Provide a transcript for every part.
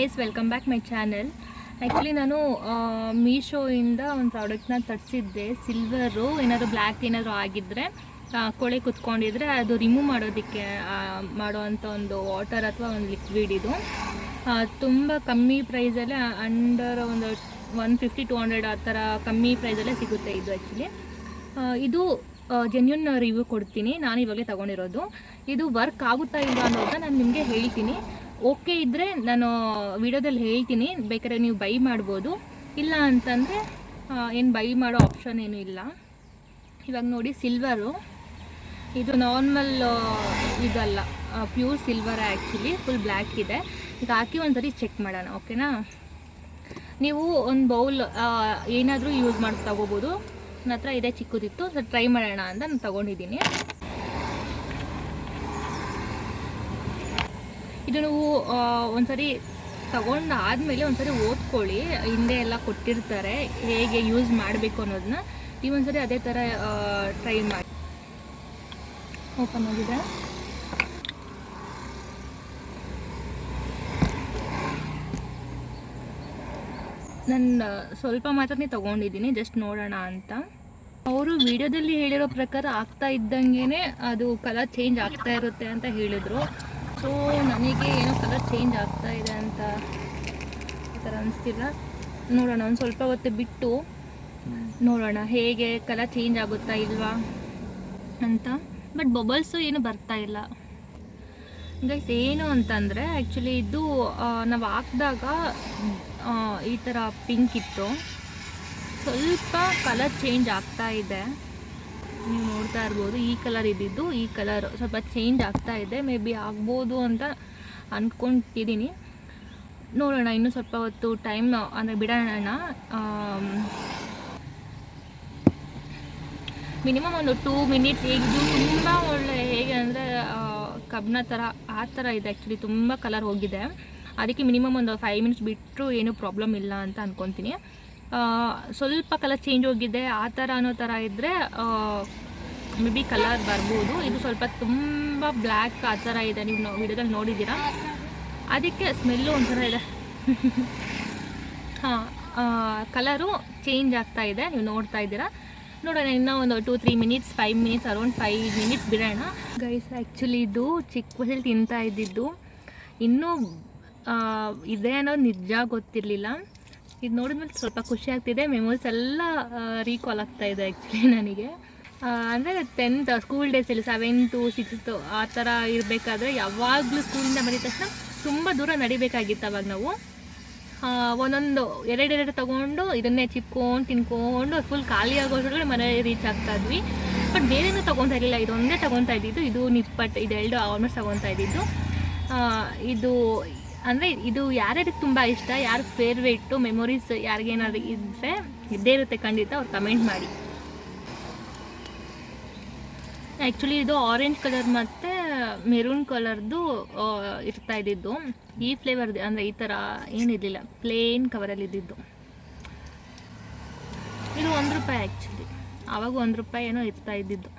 Guys, welcome back my channel. Actually ನಾನು ಮೀಶೋಯಿಂದ ಒಂದು ಪ್ರಾಡಕ್ಟ್ನ ತರಿಸಿದ್ದೆ. ಸಿಲ್ವರು ಏನಾದರೂ ಬ್ಲ್ಯಾಕ್ ಏನಾದರೂ ಆಗಿದ್ದರೆ, ಕೊಳೆ ಕುತ್ಕೊಂಡಿದ್ರೆ ಅದು ರಿಮೂವ್ ಮಾಡೋದಕ್ಕೆ ಮಾಡೋವಂಥ ಒಂದು ವಾಟರ್ ಅಥವಾ ಒಂದು ಲಿಕ್ವಿಡ್. ಇದು ತುಂಬ ಕಮ್ಮಿ ಪ್ರೈಸಲ್ಲೇ, ಅಂಡರ್ ಒಂದು 150-200 ಆ ಥರ ಕಮ್ಮಿ ಪ್ರೈಸಲ್ಲೇ ಸಿಗುತ್ತೆ ಇದು. ಆ್ಯಕ್ಚುಲಿ ಇದು ಜೆನ್ಯೂನ್ ರಿವ್ಯೂ ಕೊಡ್ತೀನಿ. ನಾನು ಇವಾಗಲೇ ತೊಗೊಂಡಿರೋದು. ಇದು ವರ್ಕ್ ಆಗುತ್ತಾ ಇಲ್ಲ ಅನ್ನೋದನ್ನ ನಾನು ನಿಮಗೆ ಹೇಳ್ತೀನಿ. ಓಕೆ ಇದ್ದರೆ ನಾನು ವಿಡಿಯೋದಲ್ಲಿ ಹೇಳ್ತೀನಿ, ಬೇಕಾದ್ರೆ ನೀವು ಬೈ ಮಾಡ್ಬೋದು. ಇಲ್ಲ ಅಂತಂದರೆ ಏನು ಬೈ ಮಾಡೋ ಆಪ್ಷನ್ ಏನೂ ಇಲ್ಲ. ಇವಾಗ ನೋಡಿ, ಸಿಲ್ವರು ಇದು ನಾರ್ಮಲ್ ಇದಲ್ಲ, pure silver. Actually full black ಇದೆ. ಈಗ ಹಾಕಿ ಒಂದ್ಸರಿ ಚೆಕ್ ಮಾಡೋಣ, ಓಕೆನಾ? ನೀವು ಒಂದು ಬೌಲ್ ಏನಾದರೂ ಯೂಸ್ ಮಾಡಿ ತಗೋಬೋದು. ನನ್ನ ಹತ್ರ ಇದೇ ಚಿಕ್ಕದಿತ್ತು, ಸೊ ಟ್ರೈ ಮಾಡೋಣ ಅಂತ ನಾನು ತೊಗೊಂಡಿದ್ದೀನಿ. ಇದು ನೀವು ಒಂದ್ಸರಿ ತಗೊಂಡಾದಮೇಲೆ ಒಂದ್ಸರಿ ಓದ್ಕೊಳ್ಳಿ. ಹಿಂದೆ ಎಲ್ಲ ಕೊಟ್ಟಿರ್ತಾರೆ ಹೇಗೆ ಯೂಸ್ ಮಾಡಬೇಕು ಅನ್ನೋದನ್ನ. ನೀವು ಒಂದ್ಸರಿ ಅದೇ ಥರ ಟ್ರೈ ಮಾಡಿ. ಓಪನ್ ಆಗಿದೆ. ನಾನು ಸ್ವಲ್ಪ ಮಾತ್ರನೇ ತೊಗೊಂಡಿದ್ದೀನಿ, ಜಸ್ಟ್ ನೋಡೋಣ ಅಂತ. ಅವರು ವಿಡಿಯೋದಲ್ಲಿ ಹೇಳಿರೋ ಪ್ರಕಾರ ಆಗ್ತಾ ಇದ್ದಂಗೆ ಅದು ಕಲರ್ ಚೇಂಜ್ ಆಗ್ತಾ ಇರುತ್ತೆ ಅಂತ ಹೇಳಿದರು. ಸೊ ನನಗೆ ಏನೋ ಕಲರ್ ಚೇಂಜ್ ಆಗ್ತಾ ಇದೆ ಅಂತ ಈ ಥರ ಅನಿಸ್ತಿಲ್ಲ. ನೋಡೋಣ, ಒಂದು ಸ್ವಲ್ಪ ಹೊತ್ತು ಬಿಟ್ಟು ನೋಡೋಣ ಹೇಗೆ ಕಲರ್ ಚೇಂಜ್ ಆಗುತ್ತಾ ಇಲ್ವಾ ಅಂತ. ಬಟ್ ಬಬಲ್ಸು ಏನು ಬರ್ತಾ ಇಲ್ಲ ಗೈಸ್. ಏನು ಅಂತಂದರೆ ಆ್ಯಕ್ಚುಲಿ ಇದು ನಾವು ಹಾಕಿದಾಗ ಈ ಥರ ಪಿಂಕ್ ಇತ್ತು, ಸ್ವಲ್ಪ ಕಲರ್ ಚೇಂಜ್ ಆಗ್ತಾ ಇದೆ. ನೀವು ನೋಡ್ತಾ ಇರ್ಬೋದು, ಈ ಕಲರ್ ಇದ್ದಿದ್ದು ಈ ಕಲರ್ ಸ್ವಲ್ಪ ಚೇಂಜ್ ಆಗ್ತಾ ಇದೆ. ಮೇ ಬಿ ಆಗ್ಬೋದು ಅಂತ ಅಂದ್ಕೊತಿದ್ದೀನಿ. ನೋಡೋಣ, ಇನ್ನೂ ಸ್ವಲ್ಪ ಹೊತ್ತು ಟೈಮ್ ಅಂದರೆ ಬಿಡೋಣ. ಮಿನಿಮಮ್ ಒಂದು 2 ಮಿನಿಟ್ಸ್. ಈಗ ತುಂಬ ಒಳ್ಳೆ, ಹೇಗೆ ಅಂದರೆ ಕಬ್ಬಿಣ ಥರ ಆ ಥರ ಇದೆ. ಆ್ಯಕ್ಚುಲಿ ತುಂಬ ಕಲರ್ ಹೋಗಿದೆ. ಅದಕ್ಕೆ ಮಿನಿಮಮ್ ಒಂದು 5 ಮಿನಿಟ್ಸ್ ಬಿಟ್ಟರು ಏನೂ ಪ್ರಾಬ್ಲಮ್ ಇಲ್ಲ ಅಂತ ಅಂದ್ಕೊತೀನಿ. ಸ್ವಲ್ಪ ಕಲರ್ ಚೇಂಜ್ ಹೋಗಿದೆ ಆ ಥರ ಅನ್ನೋ ಥರ ಇದ್ದರೆ ಮೇ ಬಿ ಕಲರ್ ಬರ್ಬೋದು. ಇದು ಸ್ವಲ್ಪ ತುಂಬ ಬ್ಲ್ಯಾಕ್ ಆ ಥರ ಇದೆ, ನೀವು ವಿಡಿಯೋದಲ್ಲಿ ನೋಡಿದ್ದೀರಾ. ಅದಕ್ಕೆ ಸ್ಮೆಲ್ಲು ಒಂಥರ ಇದೆ. ಹಾಂ, ಕಲರು ಚೇಂಜ್ ಆಗ್ತಾ ಇದೆ, ನೀವು ನೋಡ್ತಾ ಇದ್ದೀರಾ. ನೋಡೋಣ, ಇನ್ನೂ ಒಂದು 2-3 ಮಿನಿಟ್ಸ್, 5 ಮಿನಿಟ್ಸ್, ಅರೌಂಡ್ 5 ಮಿನಿಟ್ಸ್ ಬಿಡೋಣ ಗೈಸ್. ಆ್ಯಕ್ಚುಲಿ ಇದು ಚಿಕ್ಕ ವಯಸ್ಸಲ್ಲಿ ತಿಂತಾ ಇದ್ದಿದ್ದು, ಇನ್ನೂ ಇದೆ ಅನ್ನೋದು ನಿಜ ಗೊತ್ತಿರಲಿಲ್ಲ. ಇದು ನೋಡಿದ್ಮೇಲೆ ಸ್ವಲ್ಪ ಖುಷಿ ಆಗ್ತಿದೆ. ಮೆಮೊರೀಸ್ ಎಲ್ಲ ರೀಕಾಲ್ ಆಗ್ತಾ ಇದೆ ಆ್ಯಕ್ಚುಲಿ ನನಗೆ. ಅಂದರೆ 10th ಸ್ಕೂಲ್ ಡೇಸಲ್ಲಿ 7th 6th ಆ ಥರ ಇರಬೇಕಾದ್ರೆ ಯಾವಾಗಲೂ ಸ್ಕೂಲಿಂದ ಬಂದಿದ ತಕ್ಷಣ ತುಂಬ ದೂರ ನಡಿಬೇಕಾಗಿತ್ತು. ಅವಾಗ ನಾವು ಒಂದೊಂದು ಎರಡೆರಡು ತೊಗೊಂಡು ಇದನ್ನೇ ಚಿಪ್ಕೊಂಡು ತಿನ್ಕೊಂಡು ಫುಲ್ ಖಾಲಿ ಆಗೋದ್ರೊಳಗಡೆ ಮನೆ ರೀಚ್ ಆಗ್ತಾ ಇದ್ವಿ. ಬಟ್ ಬೇರೆನೂ ತೊಗೊತಾ ಇರಲಿಲ್ಲ, ಇದೊಂದೇ ತೊಗೊತಾ ಇದ್ದಿದ್ದು. ಇದು ನಿಪ್ಪಟ್ಟು, ಇದೆರಡು ಆಲ್ಮೋಸ್ಟ್ ತೊಗೊತಾ ಇದ್ದಿದ್ದು. ಇದು ಅಂದರೆ ಇದು ಯಾರ್ಯಾರಿಗೆ ತುಂಬ ಇಷ್ಟ, ಯಾರು ಫೇವ್ರೇಟು ಮೆಮೊರೀಸ್ ಯಾರಿಗೇನಾದ್ರು ಇದ್ದರೆ ಇದ್ದೇ ಇರುತ್ತೆ ಖಂಡಿತ, ಅವ್ರು ಕಮೆಂಟ್ ಮಾಡಿ. ಆ್ಯಕ್ಚುಲಿ ಇದು ಆರೆಂಜ್ ಕಲರ್ ಮತ್ತು ಮೆರೂನ್ ಕಲರ್ದು ಇರ್ತಾ ಇದ್ದಿದ್ದು. ಈ ಫ್ಲೇವರ್ದು ಅಂದರೆ ಈ ಥರ ಏನಿರಲಿಲ್ಲ, ಪ್ಲೇನ್ ಕವರಲ್ಲಿ ಇದ್ದಿದ್ದು. ಇದು ₹1 ಆ್ಯಕ್ಚುಲಿ. ಆವಾಗ ₹1 ಏನೋ ಇರ್ತಾ ಇದ್ದಿದ್ದು.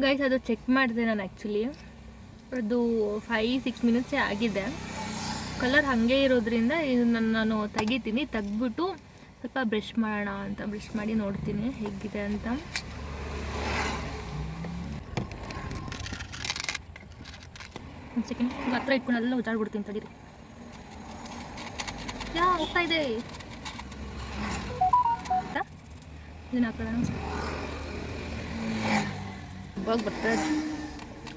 ಗೈಸ್, ಅದು ಚೆಕ್ ಮಾಡಿದೆ ನಾನು. ಆ್ಯಕ್ಚುಲಿ ಅದು 5-6 ಮಿನಿಟ್ಸೇ ಆಗಿದೆ. ಕಲರ್ ಹಾಗೆ ಇರೋದ್ರಿಂದ ಇದನ್ನು ನಾನು ತೆಗಿತೀನಿ. ತೆಗ್ಬಿಟ್ಟು ಸ್ವಲ್ಪ ಬ್ರಷ್ ಮಾಡೋಣ ಅಂತ ಬ್ರಷ್ ಮಾಡಿ ನೋಡ್ತೀನಿ ಹೇಗಿದೆ ಅಂತ. ಒಂದು ಸೆಕೆಂಡ್ ಹತ್ರ ಇಟ್ಕೊಂಡು ಎಲ್ಲ ಉಜ್ಜಾಡ್ಬಿಡ್ತೀನಿ, ತಡೀರಿ. ಹೋಗ್ತಾ ಇದೆ. ಇದನ್ನ ಹಾಕೋಣ. ಗಬ್ಬಾಗಿ ಬರ್ತಾ ಇದೆ,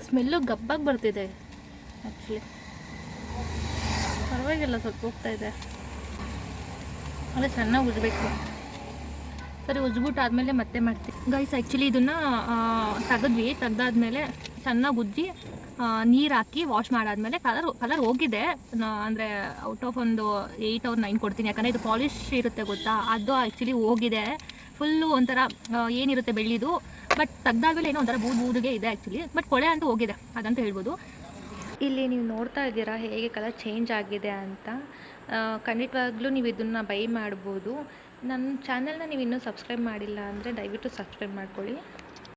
ಸ್ಮೆಲ್ಲು ಗಬ್ಬಾಗಿ ಬರ್ತಿದೆ ಆ್ಯಕ್ಚುಲಿ. ಪರವಾಗಿಲ್ಲ, ಸ್ವಲ್ಪ ಹೋಗ್ತಾ ಇದೆ. ಅದೇ ಚೆನ್ನಾಗಿ ಉಜ್ಬೇಕು. ಸರಿ, ಉಜ್ಬಿಟ್ಟು ಆದಮೇಲೆ ಮತ್ತೆ ಮಾಡ್ತೀವಿ ಗೈಸ್. ಆ್ಯಕ್ಚುಲಿ ಇದನ್ನು ತೆಗ್ದಾದ್ಮೇಲೆ ಚೆನ್ನಾಗಿ ಉಜ್ಜಿ ನೀರು ಹಾಕಿ ವಾಶ್ ಮಾಡಾದ್ಮೇಲೆ ಕಲರ್ ಹೋಗಿದೆ. ಅಂದರೆ ಔಟ್ ಆಫ್ ಒಂದು 8 or 9 ಕೊಡ್ತೀನಿ. ಯಾಕಂದರೆ ಇದು ಪಾಲಿಶ್ ಇರುತ್ತೆ ಗೊತ್ತಾ, ಅದು ಆ್ಯಕ್ಚುಲಿ ಹೋಗಿದೆ. ಫುಲ್ಲು ಒಂಥರ ಏನಿರುತ್ತೆ ಬೆಳ್ಳಿದು. ಬಟ್ ತೆಗ್ದಾದ್ಮೇಲೆ ಏನೋ ಒಂಥರ ಬೂದಿಗೆ ಇದೆ ಆ್ಯಕ್ಚುಲಿ. ಬಟ್ ಕೊಳೆ ಅಂತೂ ಹೋಗಿದೆ ಅದಂತ ಹೇಳ್ಬೋದು. ಇಲ್ಲಿ ನೀವು ನೋಡ್ತಾ ಇದ್ದೀರಾ ಹೇಗೆ ಕಲರ್ ಚೇಂಜ್ ಆಗಿದೆ ಅಂತ. ಖಂಡಿತವಾಗ್ಲೂ ನೀವು ಇದನ್ನು ಬೈ ಮಾಡ್ಬೋದು. ನನ್ನ ಚಾನಲ್ನ ನೀವು ಇನ್ನೂ ಸಬ್ಸ್ಕ್ರೈಬ್ ಮಾಡಿಲ್ಲ ಅಂದರೆ ದಯವಿಟ್ಟು ಸಬ್ಸ್ಕ್ರೈಬ್ ಮಾಡ್ಕೊಳ್ಳಿ.